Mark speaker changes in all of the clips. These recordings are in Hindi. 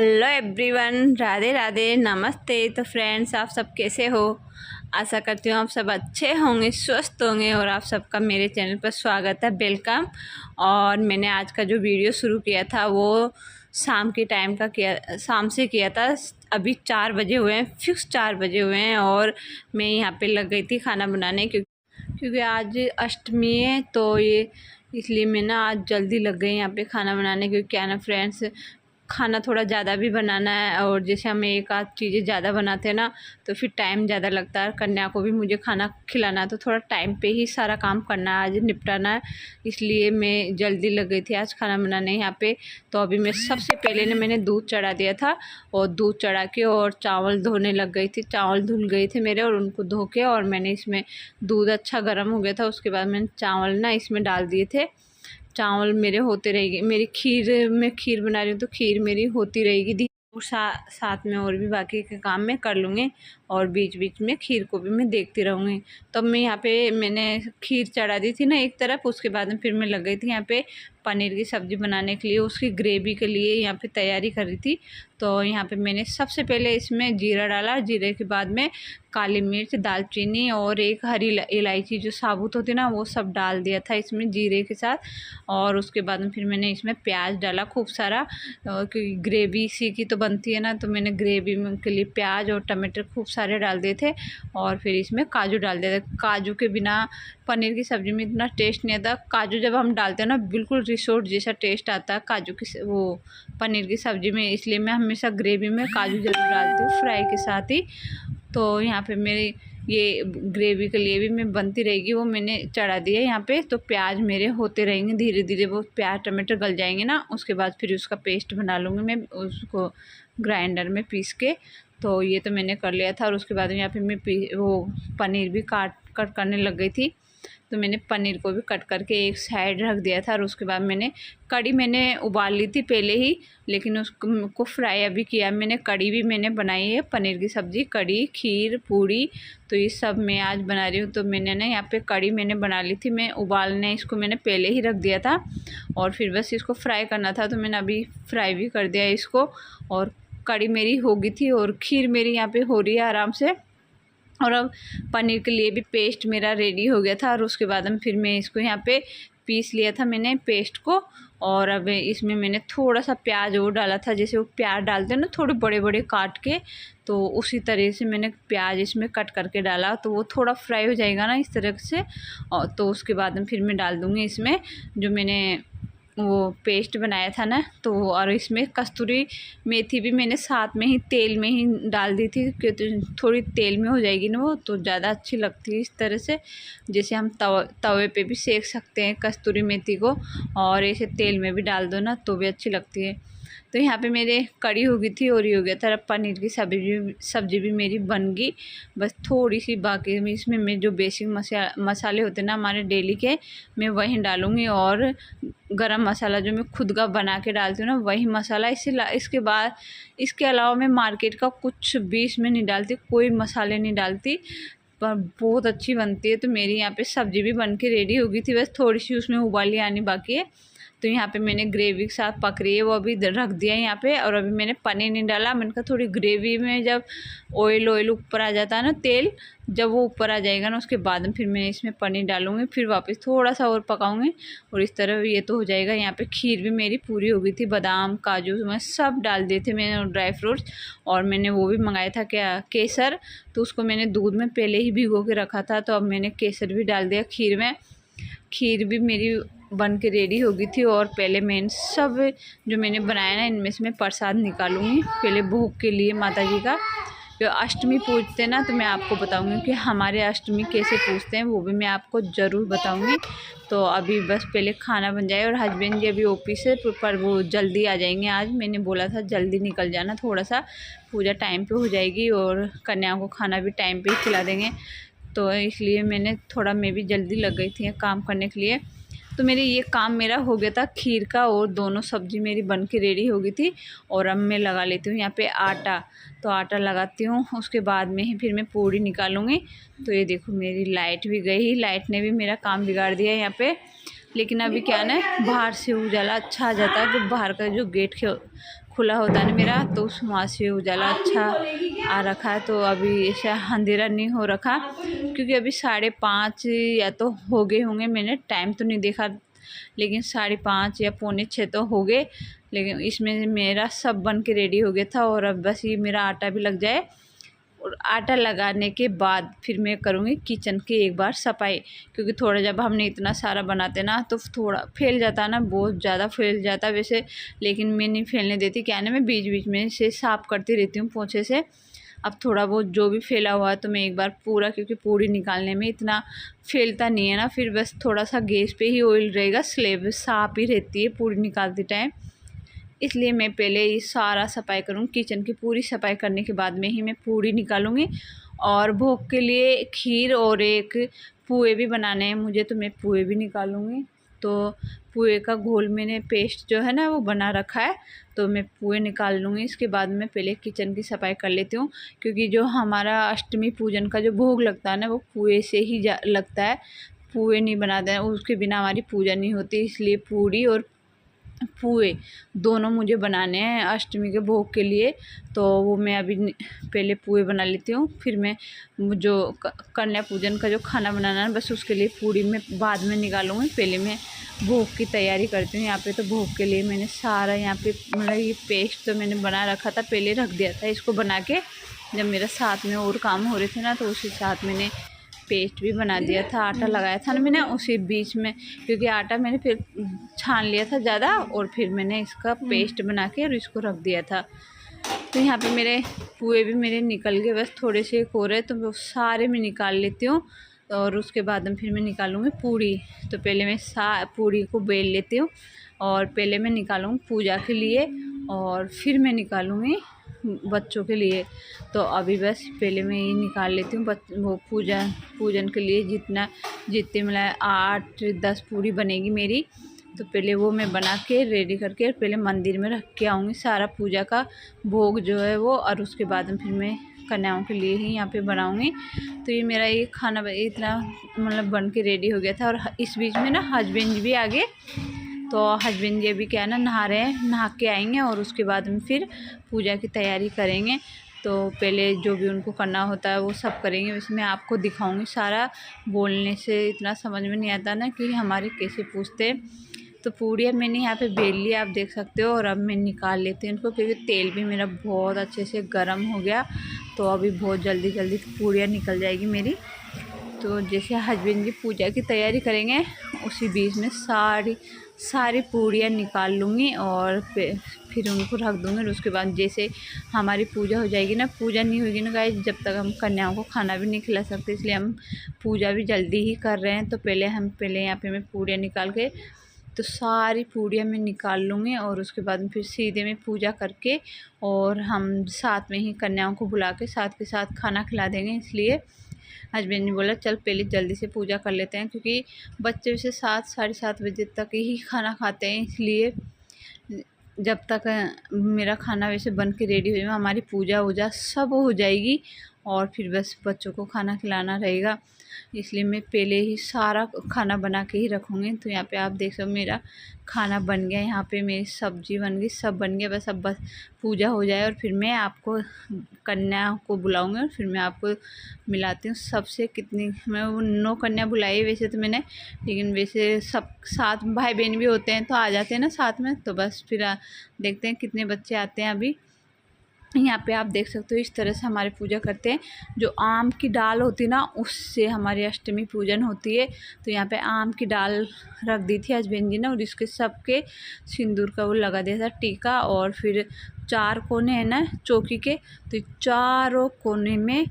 Speaker 1: हेलो एवरीवन, राधे राधे, नमस्ते। तो फ्रेंड्स, आप सब कैसे हो? आशा करती हूँ आप सब अच्छे होंगे, स्वस्थ होंगे और आप सबका मेरे चैनल पर स्वागत है, वेलकम। और मैंने आज का जो वीडियो शुरू किया था वो शाम के टाइम का किया, शाम से किया था। अभी 4 बजे हुए हैं, फिक्स 4 बजे हुए हैं और मैं यहाँ पे लग गई थी खाना बनाने, क्योंकि आज अष्टमी है। तो ये इसलिए मैं ना आज जल्दी लग गई यहाँ पे खाना बनाने, क्योंकि क्या ना फ्रेंड्स, खाना थोड़ा ज़्यादा भी बनाना है और जैसे हम एक आध चीज़ें ज़्यादा बनाते हैं ना तो फिर टाइम ज़्यादा लगता है। कन्या को भी मुझे खाना खिलाना है तो थोड़ा टाइम पे ही सारा काम करना है, आज निपटाना है। इसलिए मैं जल्दी लग गई थी आज खाना बनाने यहाँ पे। तो अभी मैं सबसे पहले ने मैंने दूध चढ़ा दिया था और दूध चढ़ा के और चावल धोने लग गई थी। चावल धुल गए थे मेरे और उनको धो के और मैंने इसमें दूध अच्छा गर्म हो गया था, उसके बाद मैंने चावल ना इसमें डाल दिए थे। चावल मेरे होते रहेगी, मेरी खीर, मैं खीर बना रही हूँ तो खीर मेरी होती रहेगी। और साथ में और भी बाकी के काम मैं कर लूँगी और बीच बीच में खीर को भी मैं देखती रहूँगी। तब मैं यहाँ पे मैंने खीर चढ़ा दी थी ना एक तरफ, उसके बाद में फिर मैं लग गई थी यहाँ पे पनीर की सब्ज़ी बनाने के लिए, उसकी ग्रेवी के लिए यहाँ पे तैयारी कर रही थी। तो यहाँ पे मैंने सबसे पहले इसमें जीरा डाला, जीरे के बाद में काली मिर्च, दालचीनी और एक हरी इलायची जो साबुत होती है ना, वो सब डाल दिया था इसमें जीरे के साथ। और उसके बाद में फिर मैंने इसमें प्याज डाला खूब सारा, क्योंकि ग्रेवी सी की तो बनती है ना, तो मैंने ग्रेवी के लिए प्याज और टमाटर खूब सारे डाल दिए थे। और फिर इसमें काजू डाल दिया था। काजू के बिना पनीर की सब्ज़ी में इतना टेस्ट नहीं आता। काजू जब हम डालते हैं ना बिल्कुल रिसोर्ट जैसा टेस्ट आता है काजू की वो पनीर की सब्ज़ी में, इसलिए मैं हमेशा ग्रेवी में काजू ज़रूर डालती हूँ फ्राई के साथ ही। तो यहाँ पे मेरी ये ग्रेवी के लिए भी मैं बनती रहेगी, वो मैंने चढ़ा दिया यहाँ पे। तो प्याज मेरे होते रहेंगे, धीरे धीरे वो प्याज टमाटर गल जाएंगे ना, उसके बाद फिर उसका पेस्ट बना लूँगी मैं, उसको ग्राइंडर में पीस के। तो ये तो मैंने कर लिया था और उसके बाद यहाँ पे मैं वो पनीर भी कट करने लग गई थी। तो मैंने पनीर को भी कट करके एक साइड रख दिया था और उसके बाद मैंने कड़ी मैंने उबाल ली थी पहले ही, लेकिन उसको फ्राई अभी किया मैंने। कड़ी भी मैंने बनाई है, पनीर की सब्ज़ी, कड़ी, खीर, पूड़ी, तो ये सब मैं आज बना रही हूँ। तो मैंने ना यहाँ पे कड़ी मैंने बना ली थी, मैं उबालने इसको मैंने पहले ही रख दिया था और फिर बस इसको फ्राई करना था। तो मैंने अभी फ्राई भी कर दिया इसको और कड़ी मेरी हो गई थी और खीर मेरी यहाँ पे हो रही है आराम से। और अब पनीर के लिए भी पेस्ट मेरा रेडी हो गया था और उसके बाद में फिर मैं इसको यहाँ पे पीस लिया था मैंने पेस्ट को। और अब इसमें मैंने थोड़ा सा प्याज और डाला था, जैसे वो प्याज डालते हैं ना थोड़े बड़े बड़े काट के, तो उसी तरह से मैंने प्याज इसमें कट करके डाला। तो वो थोड़ा फ्राई हो जाएगा ना इस तरह से, और तो उसके बाद में फिर मैं डाल दूँगी इसमें जो मैंने वो पेस्ट बनाया था ना। तो और इसमें कस्तूरी मेथी भी मैंने साथ में ही तेल में ही डाल दी थी, क्योंकि थोड़ी तेल में हो जाएगी ना वो, तो ज़्यादा अच्छी लगती है इस तरह से। जैसे हम तवे पे भी सेक सकते हैं कस्तूरी मेथी को, और ऐसे तेल में भी डाल दो ना तो भी अच्छी लगती है। तो यहाँ पे मेरे कड़ी हो गई थी और ये हो गया था पनीर की सब्ज़ी भी मेरी बन गई। बस थोड़ी सी बाकी में इसमें मैं जो बेसिक मसाले होते हैं ना हमारे डेली के, मैं वही डालूँगी। और गरम मसाला जो मैं खुद का बना के डालती हूँ ना वही मसाला, इसके बाद इसके अलावा मैं मार्केट का कुछ भी इसमें नहीं डालती, कोई मसाले नहीं डालती, पर बहुत अच्छी बनती है। तो मेरी यहाँ पे सब्ज़ी भी बन के रेडी हो गई थी, बस थोड़ी सी उसमें उबाली आनी बाकी है। तो यहाँ पे मैंने ग्रेवी के साथ पक रही है वो अभी रख दिया है यहाँ पे। और अभी मैंने पनीर नहीं डाला, मैंने कहा थोड़ी ग्रेवी में जब ऑयल ऊपर आ जाता है ना, तेल जब वो ऊपर आ जाएगा ना उसके बाद में फिर मैं इसमें पनीर डालूँगी, फिर वापस थोड़ा सा और पकाऊँगी और इस तरह ये तो हो जाएगा। यहाँ पे खीर भी मेरी पूरी हो गई थी, बादाम काजू मैं सब डाल दिए थे मैंने, ड्राई फ्रूट्स। और मैंने वो भी मंगाया था क्या, केसर, तो उसको मैंने दूध में पहले ही भिगो के रखा था, तो अब मैंने केसर भी डाल दिया खीर में। खीर भी मेरी बन के रेडी हो गई थी और पहले मैं सब जो मैंने बनाया ना इनमें से मैं प्रसाद निकालूंगी पहले भोग के लिए माता जी का। जो अष्टमी पूजते हैं ना, तो मैं आपको बताऊंगी कि हमारे अष्टमी कैसे पूजते हैं, वो भी मैं आपको ज़रूर बताऊंगी। तो अभी बस पहले खाना बन जाए और हस्बैंड जी अभी ऑफिस से पर वो जल्दी आ जाएंगे आज, मैंने बोला था जल्दी निकल जाना, थोड़ा सा पूजा टाइम पे हो जाएगी और कन्या को खाना भी टाइम पे ही खिला देंगे। तो इसलिए मैं भी जल्दी लग गई थी काम करने के लिए। तो मेरे ये काम मेरा हो गया था खीर का और दोनों सब्ज़ी मेरी बन के रेडी हो गई थी। और अब मैं लगा लेती हूँ यहाँ पे आटा, तो आटा लगाती हूँ, उसके बाद में ही फिर मैं पूड़ी निकालूँगी। तो ये देखो मेरी लाइट भी गई, लाइट ने भी मेरा काम बिगाड़ दिया यहाँ पे। लेकिन अभी क्या ना बाहर से उजाला अच्छा आ जाता है, तो बाहर का जो गेट खुला होता है ना मेरा, तो उस वहाँ से उजाला अच्छा आ रखा है। तो अभी ऐसा अंधेरा नहीं हो रखा, क्योंकि अभी 5:30 या तो हो गए होंगे, मैंने टाइम तो नहीं देखा, लेकिन 5:30 या 5:45 तो हो गए। लेकिन इसमें मेरा सब बन के रेडी हो गया था, और अब बस ये मेरा आटा भी लग जाए, और आटा लगाने के बाद फिर मैं करूँगी किचन की एक बार सफाई, क्योंकि थोड़ा जब हमने इतना सारा बनाते ना तो थोड़ा फैल जाता ना, बहुत ज़्यादा फैल जाता वैसे, लेकिन मैं नहीं फैलने देती। क्या है ना, मैं बीच बीच में से साफ़ करती रहती हूँ पोंछे से। अब थोड़ा बहुत जो भी फैला हुआ है तो मैं एक बार पूरा, क्योंकि पूड़ी निकालने में इतना फैलता नहीं है ना, फिर बस थोड़ा सा गैस पे ही ऑयल रहेगा, स्लेब साफ़ ही रहती है पूड़ी निकालते टाइम, इसलिए मैं पहले ये सारा सफाई करूँ। किचन की पूरी सफाई करने के बाद में ही मैं पूड़ी निकालूँगी। और भोग के लिए खीर और एक पुए भी बनाने हैं मुझे, तो मैं पुए भी निकालूँगी। तो पुए का घोल मैंने पेस्ट जो है ना वो बना रखा है, तो मैं पुए निकाल लूँगी। इसके बाद में पहले किचन की सफाई कर लेती हूँ, क्योंकि जो हमारा अष्टमी पूजन का जो भोग लगता है ना वो पुए से ही लगता है। पुए नहीं बनाते हैं, उसके बिना हमारी पूजा नहीं होती, इसलिए पूड़ी और पुए दोनों मुझे बनाने हैं अष्टमी के भोग के लिए। तो वो मैं अभी पहले पुए बना लेती हूँ, फिर मैं जो कन्या पूजन का जो खाना बनाना है बस उसके लिए पूड़ी में बाद में निकालूँगी। पहले मैं भोग की तैयारी करती हूँ। यहाँ पे तो भोग के लिए मैंने सारा यहाँ पे मतलब ये पेस्ट तो मैंने बना रखा था, पहले रख दिया था इसको बना के, जब मेरा साथ में और काम हो रहे थे ना तो उसी साथ मैंने पेस्ट भी बना दिया था। आटा लगाया था ना मैंने उसी बीच में, क्योंकि आटा मैंने फिर छान लिया था ज़्यादा, और फिर मैंने इसका पेस्ट बना के और इसको रख दिया था। तो यहाँ पे मेरे पुए भी मेरे निकल गए, बस थोड़े से हो रहे, तो वो सारे मैं निकाल लेती हूँ। और उसके बाद में फिर मैं निकालूँगी पूड़ी। तो पहले मैं पूड़ी को बेल लेती हूँ, और पहले मैं निकालूँगी पूजा के लिए, और फिर मैं निकालूँगी बच्चों के लिए। तो अभी बस पहले मैं ये निकाल लेती हूँ वो पूजन के लिए जितनी मतलब 8-10 पूड़ी बनेगी मेरी। तो पहले वो मैं बना के रेडी करके और पहले मंदिर में रख के आऊँगी सारा पूजा का भोग जो है वो, और उसके बाद में फिर मैं कन्याओं के लिए ही यहाँ पे बनाऊँगी। तो ये मेरा ये खाना इतना मतलब बन के रेडी हो गया था। और इस बीच में ना हस्बैंड भी आ गए, तो हस्बैंड जी अभी क्या है ना नहा रहे हैं, नहा के आएंगे और उसके बाद में फिर पूजा की तैयारी करेंगे। तो पहले जो भी उनको करना होता है वो सब करेंगे। वैसे मैं आपको दिखाऊंगी सारा, बोलने से इतना समझ में नहीं आता ना कि हमारे कैसे पूछते हैं। तो पूड़ियाँ मैंने यहाँ पे बेल लिया, आप देख सकते हो, और अब मैं निकाल लेती हूँ इनको, क्योंकि तेल भी मेरा बहुत अच्छे से गर्म हो गया। तो अभी बहुत जल्दी जल्दी पूड़ियाँ निकल जाएगी मेरी। तो जैसे हस्बैंड जी पूजा की तैयारी करेंगे उसी बीच में सारी पूड़ियाँ निकाल लूँगी और फिर उनको रख दूँगी। और उसके बाद जैसे हमारी पूजा हो जाएगी ना, पूजा नहीं होगी ना गाइस जब तक हम कन्याओं को खाना भी नहीं खिला सकते, इसलिए हम पूजा भी जल्दी ही कर रहे हैं। तो पहले यहाँ पे मैं पूड़ियाँ निकाल के, तो सारी पूड़ियाँ मैं निकाल लूँगी और उसके बाद फिर सीधे में पूजा करके और हम साथ में ही कन्याओं को बुला के साथ के साथ खाना खिला देंगे। इसलिए हस्बैंड ने बोला चल पहले जल्दी से पूजा कर लेते हैं, क्योंकि बच्चे वैसे 7-7:30 बजे तक ही खाना खाते हैं, इसलिए जब तक मेरा खाना वैसे बन के रेडी हो जाए हमारी पूजा वूजा सब हो जाएगी और फिर बस बच्चों को खाना खिलाना रहेगा। इसलिए मैं पहले ही सारा खाना बना के ही रखूँगी। तो यहाँ पे आप देख सकते मेरा खाना बन गया, यहाँ पे मेरी सब्ज़ी बन गई, सब बन गया, बस अब बस पूजा हो जाए और फिर मैं आपको कन्या को बुलाऊँगी और फिर मैं आपको मिलाती हूँ सबसे। कितनी मैं 9 कन्या बुलाई वैसे तो मैंने, लेकिन वैसे सब साथ भाई बहन भी होते हैं तो आ जाते हैं ना साथ में। तो बस फिर देखते हैं कितने बच्चे आते हैं। अभी यहाँ पे आप देख सकते हो इस तरह से हमारी पूजा करते हैं। जो आम की डाल होती है ना उससे हमारी अष्टमी पूजन होती है। तो यहाँ पे आम की डाल रख दी थी हस्बैंड जी ने और इसके सबके सिंदूर का वो लगा दिया था टीका। और फिर 4 कोने हैं ना चौकी के, तो चारों कोने में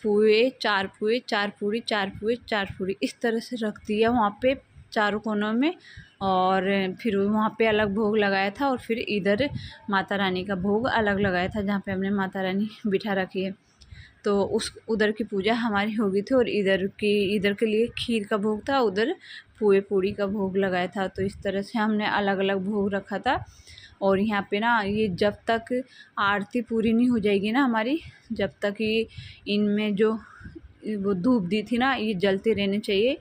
Speaker 1: पुए 4 पुए 4 पूड़ी 4 पुए 4 पूड़ी इस तरह से रख दिया वहाँ पे चारों कोनों में। और फिर वहाँ पे अलग भोग लगाया था और फिर इधर माता रानी का भोग अलग लगाया था जहाँ पे हमने माता रानी बिठा रखी है। तो उस उधर की पूजा हमारी हो गई थी और इधर के लिए खीर का भोग था, उधर पुए पूड़ी का भोग लगाया था। तो इस तरह से हमने अलग अलग भोग रखा था। और यहाँ पे ना ये जब तक आरती पूरी नहीं हो जाएगी ना हमारी, जब तक ये इनमें जो वो धूप दी थी ना, ये जलते रहने चाहिए।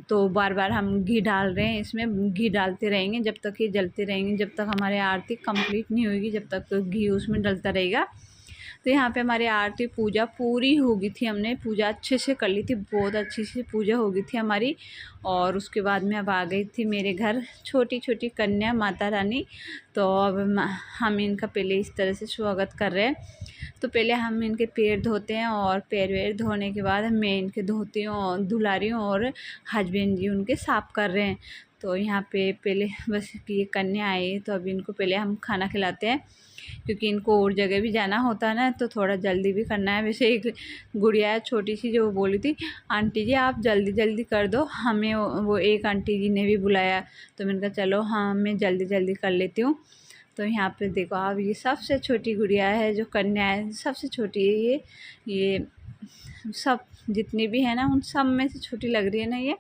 Speaker 1: तो बार बार हम घी डाल रहे हैं, इसमें घी डालते रहेंगे जब तक ये जलते रहेंगे, जब तक हमारी आरती कंप्लीट नहीं होगी, जब तक घी उसमें डलता रहेगा। तो यहाँ पे हमारी आरती पूजा पूरी हो गई थी, हमने पूजा अच्छे से कर ली थी, बहुत अच्छी सी पूजा हो गई थी हमारी। और उसके बाद में अब आ गई थी मेरे घर छोटी छोटी कन्या माता रानी। तो अब हम इनका पहले इस तरह से स्वागत कर रहे हैं। तो पहले हम इनके पैर धोते हैं और पैर वैर धोने के बाद मैं इनके धोती हूँ और धुला रही हूँ और हस्बैंड जी उनके साफ़ कर रहे हैं। तो यहाँ पे पहले बस ये कन्या आई, तो अभी इनको पहले हम खाना खिलाते हैं, क्योंकि इनको और जगह भी जाना होता है ना, तो थोड़ा जल्दी भी करना है। वैसे एक गुड़िया है छोटी सी, जो बोली थी आंटी जी आप जल्दी जल्दी कर दो, हमें वो एक आंटी जी ने भी बुलाया। तो मैंने कहा चलो हाँ मैं जल्दी जल्दी कर लेती हूँ। तो यहाँ पे देखो आप, ये सबसे छोटी गुड़िया है, जो कन्या है सबसे छोटी है ये सब जितनी भी है ना उन सब में से छोटी लग रही है ना ये।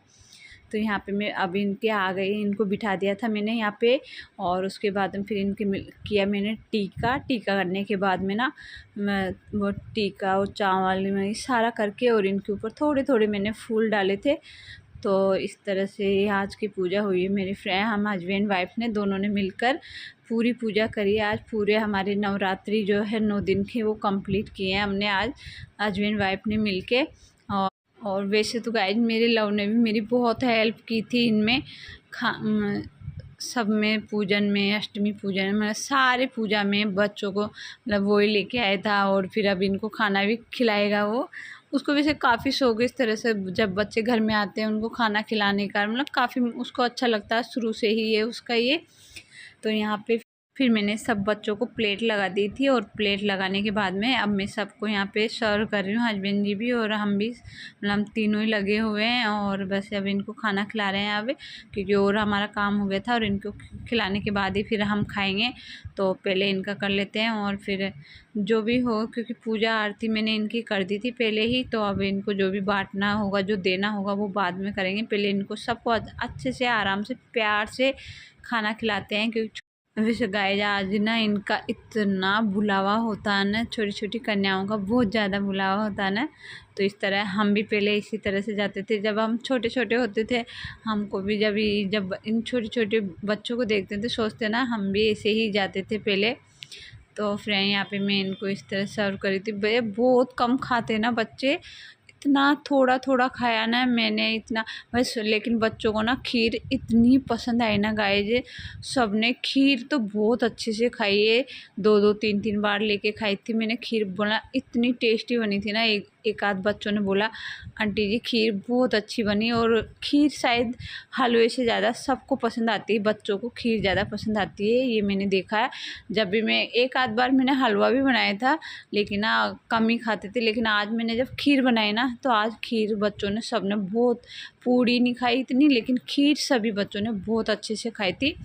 Speaker 1: तो यहाँ पे मैं अब इनके आ गई, इनको बिठा दिया था मैंने यहाँ पे। और उसके बाद में फिर इनके किया मैंने टीका करने के बाद में ना मैं वो टीका और चावल में सारा करके और इनके ऊपर थोड़े थोड़े मैंने फूल डाले थे। तो इस तरह से आज की पूजा हुई है मेरी फ्रेंड, हम हस्बैंड वाइफ ने दोनों ने मिलकर पूरी पूजा करी। आज पूरे हमारे नवरात्रि जो है 9 दिन के वो कंप्लीट किए हैं हमने आज हस्बैंड वाइफ ने मिलके। और वैसे तो गाइज मेरे लव ने भी मेरी बहुत हेल्प की थी इनमें सब में, पूजन में, अष्टमी पूजन में, सारे पूजा में बच्चों को मतलब वो ही लेके आया था। और फिर अब इनको खाना भी खिलाएगा वो, उसको वैसे काफ़ी शौक है इस तरह से, जब बच्चे घर में आते हैं उनको खाना खिलाने का, मतलब काफ़ी उसको अच्छा लगता है शुरू से ही ये उसका ये। तो यहाँ पे फिर मैंने सब बच्चों को प्लेट लगा दी थी, और प्लेट लगाने के बाद में अब मैं सबको यहाँ पे सर्व कर रही हूँ, हस्बैंड जी भी और हम भी, मतलब हम तीनों ही लगे हुए हैं। और बस अब इनको खाना खिला रहे हैं अब, क्योंकि और हमारा काम हो गया था, और इनको खिलाने के बाद ही फिर हम खाएंगे। तो पहले इनका कर लेते हैं और फिर जो भी हो, क्योंकि पूजा आरती मैंने इनकी कर दी थी पहले ही। तो अब इनको जो भी बांटना होगा, जो देना होगा वो बाद में करेंगे, पहले इनको सबको अच्छे से आराम से प्यार से खाना खिलाते हैं। क्योंकि वैसे गाइस आज ना इनका इतना बुलावा होता है ना, छोटी छोटी कन्याओं का बहुत ज़्यादा बुलावा होता है ना। तो इस तरह हम भी पहले इसी तरह से जाते थे जब हम छोटे छोटे होते थे। हमको भी जब इन छोटे छोटे बच्चों को देखते थे सोचते ना हम भी ऐसे ही जाते थे पहले। तो फ्रेंड यहाँ पे मैं इनको इस तरह सर्व करी थी। भैया बहुत कम खाते ना बच्चे, इतना थोड़ा थोड़ा खाया ना मैंने इतना बस। लेकिन बच्चों को ना खीर इतनी पसंद आई ना गाइस, सब ने खीर तो बहुत अच्छे से खाई है, 2-2 3-3 बार लेके खाई थी मैंने खीर। बोला इतनी टेस्टी बनी थी ना, एक आध बच्चों ने बोला आंटी जी खीर बहुत अच्छी बनी। और खीर शायद हलवे से ज़्यादा सबको पसंद आती है, बच्चों को खीर ज़्यादा पसंद आती है, ये मैंने देखा है। जब भी मैं एक आध बार मैंने हलवा भी बनाया था, लेकिन ना कम ही खाते थे। लेकिन आज मैंने जब खीर बनाई ना, तो आज खीर बच्चों ने सब ने बहुत, पूड़ी नहीं खाई इतनी, लेकिन खीर सभी बच्चों ने बहुत अच्छे से खाई थी।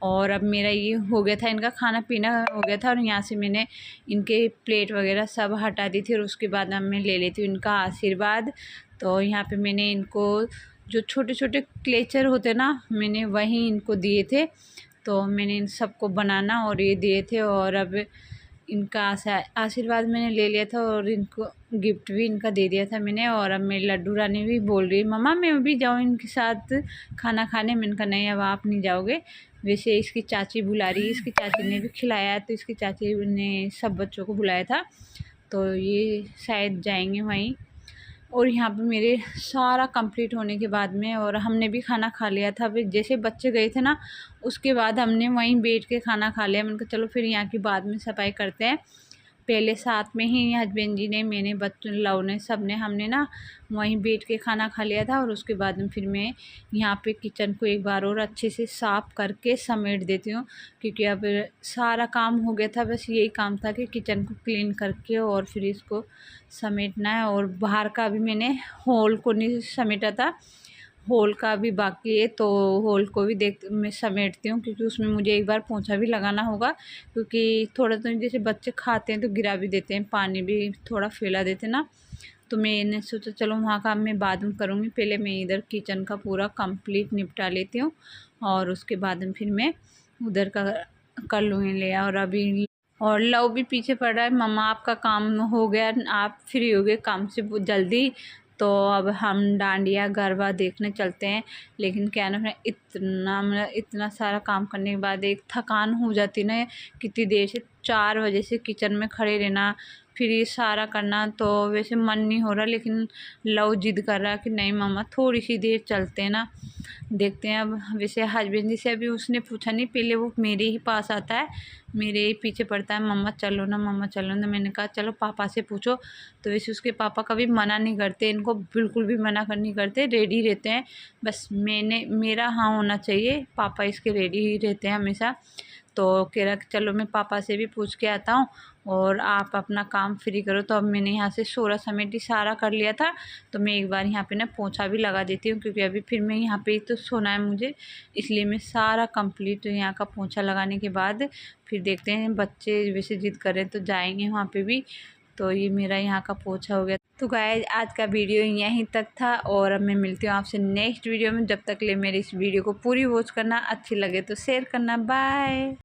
Speaker 1: और अब मेरा ये हो गया था, इनका खाना पीना हो गया था, और यहाँ से मैंने इनके प्लेट वगैरह सब हटा दी थी। और उसके बाद अब मैं ले लेती हूँ इनका आशीर्वाद। तो यहाँ पे मैंने इनको जो छोटे छोटे क्लेचर होते ना, मैंने वहीं इनको दिए थे। तो मैंने इन सबको बनाना और ये दिए थे। और अब इनका आशीर्वाद मैंने ले लिया था, और इनको गिफ्ट भी इनका दे दिया था मैंने। और अब मेरी लड्डू रानी भी बोल रही है मम्मा मैं भी जाऊँ इनके साथ खाना खाने। मैंने कहा नहीं अब आप नहीं जाओगे, वैसे इसकी चाची बुला रही है, इसकी चाची ने भी खिलाया, तो इसकी चाची ने सब बच्चों को बुलाया था, तो ये शायद जाएंगे वहीं। और यहाँ पे मेरे सारा कंप्लीट होने के बाद में, और हमने भी खाना खा लिया था। फिर जैसे बच्चे गए थे ना, उसके बाद हमने वहीं बैठ के खाना खा लिया। मैंने कहा चलो फिर यहाँ की बाद में सफाई करते हैं। पहले साथ में ही हस्बैंड जी ने, मैंने, बच्चों, लव ने, सब ने, हमने ना वहीं बैठ के खाना खा लिया था। और उसके बाद में फिर मैं यहाँ पे किचन को एक बार और अच्छे से साफ़ करके समेट देती हूँ, क्योंकि अब सारा काम हो गया था। बस यही काम था कि किचन को क्लीन करके और फिर इसको समेटना है। और बाहर का भी मैंने हॉल को नहीं समेटा था, हॉल का भी बाकी है, तो हॉल को भी मैं समेटती हूँ, क्योंकि उसमें मुझे एक बार पोंछा भी लगाना होगा। क्योंकि थोड़ा तो जैसे बच्चे खाते हैं तो गिरा भी देते हैं, पानी भी थोड़ा फैला देते हैं ना। तो मैंने सोचा चलो वहाँ का मैं बाद में करूँगी, पहले मैं इधर किचन का पूरा कंप्लीट निपटा लेती हूँ, और उसके बाद में फिर मैं उधर का कर लूँगी ले। और अभी और लव भी पीछे पड़ रहा है, मम्मा आपका काम हो गया, आप फ्री हो गए काम से बहुत जल्दी। तो अब हम डांडिया गरबा देखने चलते हैं। लेकिन क्या ना फ्रेंड, इतना मतलब इतना सारा काम करने के बाद एक थकान हो जाती ना, कितनी देर से 4 बजे से किचन में खड़े रहना, फिर ये सारा करना। तो वैसे मन नहीं हो रहा, लेकिन लव जिद कर रहा कि नहीं मम्मा थोड़ी सी देर चलते हैं ना, देखते हैं। अब वैसे हस्बैंड जी से अभी उसने पूछा नहीं, पहले वो मेरे ही पास आता है, मेरे ही पीछे पड़ता है, मम्मा चलो ना मम्मा चलो ना। मैंने कहा चलो पापा से पूछो। तो वैसे उसके पापा कभी मना नहीं करते, इनको बिल्कुल भी मना नहीं करते, रेडी रहते हैं। बस मेरा हाँ होना चाहिए, पापा इसके रेडी ही रहते हैं हमेशा। तो कह रहा चलो मैं पापा से भी पूछ के आता हूँ और आप अपना काम फ्री करो। तो अब मैंने यहाँ से सोरा समेटी सारा कर लिया था, तो मैं एक बार यहाँ पे ना पोंछा भी लगा देती हूँ, क्योंकि अभी फिर मैं यहाँ पे ही तो सोना है मुझे, इसलिए मैं सारा कंप्लीट यहाँ का पोंछा लगाने के बाद फिर देखते हैं। बच्चे वैसे जिद करें तो जाएंगे वहाँ पे भी। तो ये मेरा यहाँ का पोंछा हो गया। तो गाइस आज का वीडियो यहीं तक था, और अब मैं मिलती हूँ आपसे नेक्स्ट वीडियो में। जब तक ले मेरी इस वीडियो को पूरी वॉच करना, अच्छी लगे तो शेयर करना। बाय।